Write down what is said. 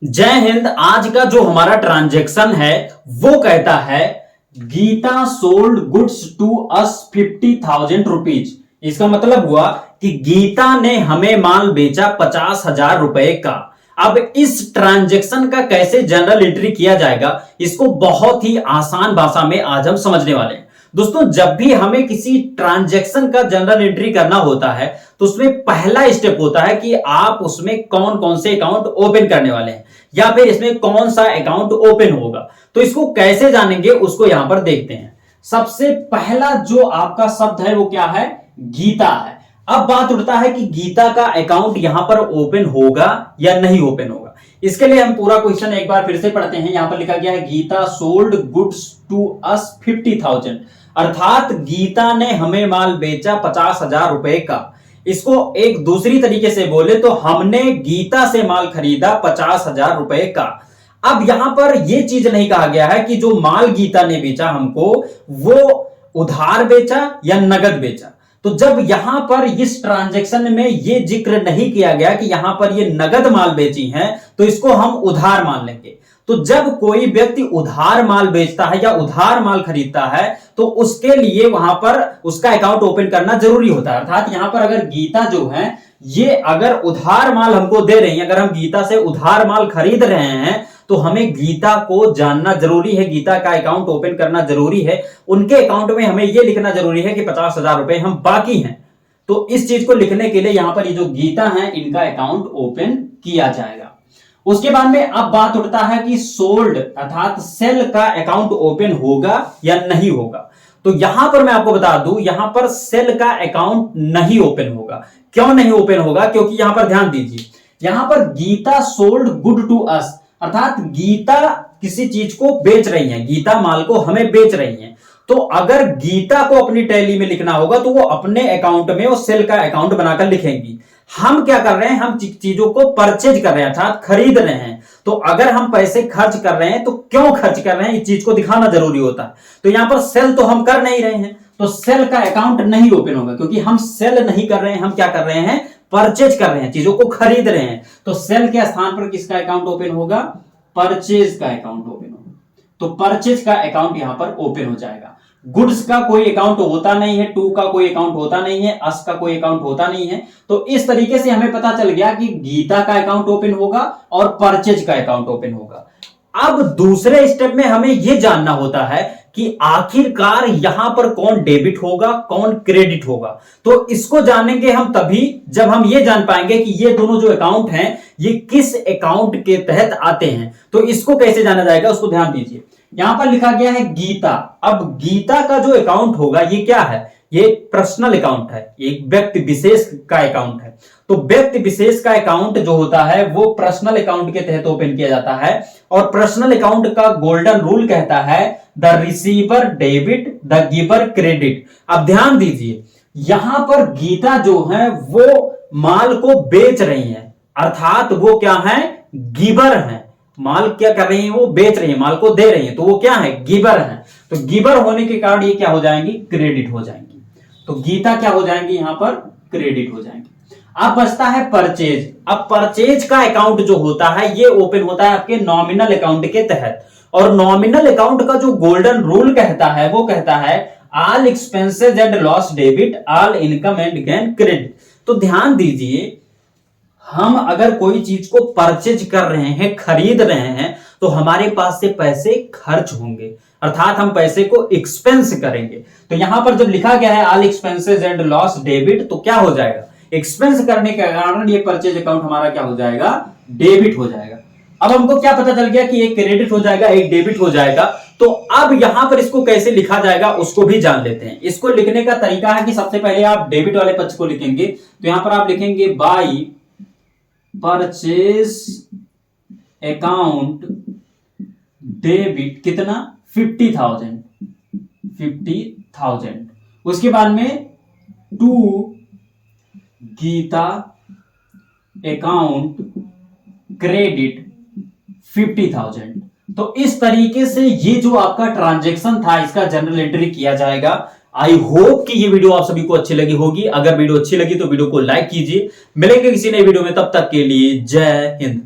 जय हिंद। आज का जो हमारा ट्रांजैक्शन है वो कहता है Geeta sold goods to us 50,000 rupees. इसका मतलब हुआ कि गीता ने हमें माल बेचा 50,000 रुपए का। अब इस ट्रांजैक्शन का कैसे जनरल एंट्री किया जाएगा, इसको बहुत ही आसान भाषा में आज हम समझने वाले हैं। दोस्तों, जब भी हमें किसी ट्रांजैक्शन का जनरल एंट्री करना होता है तो उसमें पहला स्टेप होता है कि आप उसमें कौन कौन से अकाउंट ओपन करने वाले हैं या फिर इसमें कौन सा अकाउंट ओपन होगा। तो इसको कैसे जानेंगे उसको यहां पर देखते हैं। सबसे पहला जो आपका शब्द है वो क्या है? गीता है। अब बात उठता है कि गीता का अकाउंट यहां पर ओपन होगा या नहीं ओपन होगा। इसके लिए हम पूरा क्वेश्चन एक बार फिर से पढ़ते हैं। यहां पर लिखा गया है Geeta sold goods to us 50,000, अर्थात गीता ने हमें माल बेचा 50,000 रुपए का। इसको एक दूसरी तरीके से बोले तो हमने गीता से माल खरीदा 50,000 रुपए का। अब यहां पर यह चीज नहीं कहा गया है कि जो माल गीता ने बेचा हमको वो उधार बेचा या नगद बेचा। तो जब यहां पर इस ट्रांजैक्शन में यह जिक्र नहीं किया गया कि यहां पर ये नगद माल बेची है तो इसको हम उधार मान लेंगे। तो जब कोई व्यक्ति उधार माल बेचता है या उधार माल खरीदता है तो उसके लिए वहां पर उसका अकाउंट ओपन करना जरूरी होता है। अर्थात यहां पर अगर गीता जो है ये अगर उधार माल हमको दे रही है, अगर हम गीता से उधार माल खरीद रहे हैं तो हमें गीता को जानना जरूरी है, गीता का अकाउंट ओपन करना जरूरी है। उनके अकाउंट में हमें यह लिखना जरूरी है कि 50,000 रुपए हम बाकी हैं। तो इस चीज को लिखने के लिए यहां पर ये जो गीता है इनका अकाउंट ओपन किया जाएगा। उसके बाद में अब बात उठता है कि सोल्ड अर्थात सेल का अकाउंट ओपन होगा या नहीं होगा। तो यहां पर मैं आपको बता दूं, यहां पर सेल का अकाउंट नहीं ओपन होगा। क्यों नहीं ओपन होगा? क्योंकि यहां पर ध्यान दीजिए, यहां पर Geeta sold good to us, अर्थात गीता किसी चीज को बेच रही है, गीता माल को हमें बेच रही है। तो अगर गीता को अपनी टैली में लिखना होगा तो वो अपने अकाउंट में वो सेल का अकाउंट बनाकर लिखेंगी। हम क्या कर रहे हैं? हम चीजों को परचेज कर रहे हैं अर्थात खरीद रहे हैं। तो अगर हम पैसे खर्च कर रहे हैं तो क्यों खर्च कर रहे हैं इस चीज को दिखाना जरूरी होता है। तो यहां पर सेल तो हम कर नहीं रहे हैं तो सेल का अकाउंट नहीं ओपन होगा, क्योंकि हम सेल नहीं कर रहे हैं, हम क्या कर रहे हैं? परचेज कर रहे हैं, चीजों को खरीद रहे हैं। तो सेल के स्थान पर किसका अकाउंट ओपन होगा? परचेज का अकाउंट ओपन होगा। तो परचेज का अकाउंट यहां पर ओपन हो जाएगा। गुड्स का कोई अकाउंट होता नहीं है, टू का कोई अकाउंट होता नहीं है, अस का कोई अकाउंट होता नहीं है। तो इस तरीके से हमें पता चल गया कि गीता का अकाउंट ओपन होगा और परचेज का अकाउंट ओपन होगा। अब दूसरे स्टेप में हमें यह जानना होता है कि आखिरकार यहां पर कौन डेबिट होगा कौन क्रेडिट होगा। तो इसको जानेंगे हम तभी जब हम यह जान पाएंगे कि ये दोनों जो अकाउंट हैं ये किस अकाउंट के तहत आते हैं। तो इसको कैसे जाना जाएगा उसको ध्यान दीजिए। यहां पर लिखा गया है गीता। अब गीता का जो अकाउंट होगा ये क्या है? ये पर्सनल अकाउंट है, एक व्यक्ति विशेष का अकाउंट है। तो व्यक्ति विशेष का अकाउंट जो होता है वो पर्सनल अकाउंट के तहत ओपन किया जाता है। और पर्सनल अकाउंट का गोल्डन रूल कहता है the receiver debit the giver credit. अब ध्यान दीजिए, यहां पर गीता जो है वो माल को बेच रही है, अर्थात वो क्या है? गिवर है। माल क्या कर रही है? वो बेच रही है, माल को दे रही है, तो वो क्या है? गिवर है। तो गिवर होने के कारण ये क्या हो जाएंगी? क्रेडिट हो जाएंगी। तो गीता क्या हो जाएंगी? यहां पर क्रेडिट हो जाएंगी। अब बचता है परचेज। अब परचेज का अकाउंट जो होता है ये ओपन होता है आपके नॉमिनल अकाउंट के तहत। और नॉमिनल अकाउंट का जो गोल्डन रूल कहता है वो कहता है all expenses and loss debit all income and gain credit. तो ध्यान दीजिए, हम अगर कोई चीज को परचेज कर रहे हैं, खरीद रहे हैं, तो हमारे पास से पैसे खर्च होंगे, अर्थात हम पैसे को एक्सपेंस करेंगे। तो यहां पर जब लिखा गया है all expenses and loss debit, तो क्या हो जाएगा? एक्सपेंस करने के कारण ये परचेज अकाउंट हमारा क्या हो जाएगा? डेबिट हो जाएगा। अब हमको क्या पता चल गया कि एक क्रेडिट हो जाएगा एक डेबिट हो जाएगा। तो अब यहां पर इसको कैसे लिखा जाएगा उसको भी जान लेते हैं। इसको लिखने का तरीका है कि सबसे पहले आप डेबिट वाले पक्ष को लिखेंगे। तो यहां पर आप लिखेंगे बाई परचेज अकाउंट डेबिट कितना? 50,000। उसके बाद में टू गीता अकाउंट क्रेडिट 50,000। तो इस तरीके से ये जो आपका ट्रांजैक्शन था इसका जनरल एंट्री किया जाएगा। आई होप कि ये वीडियो आप सभी को अच्छी लगी होगी। अगर वीडियो अच्छी लगी तो वीडियो को लाइक कीजिए। मिलेंगे किसी नए वीडियो में, तब तक के लिए जय हिंद।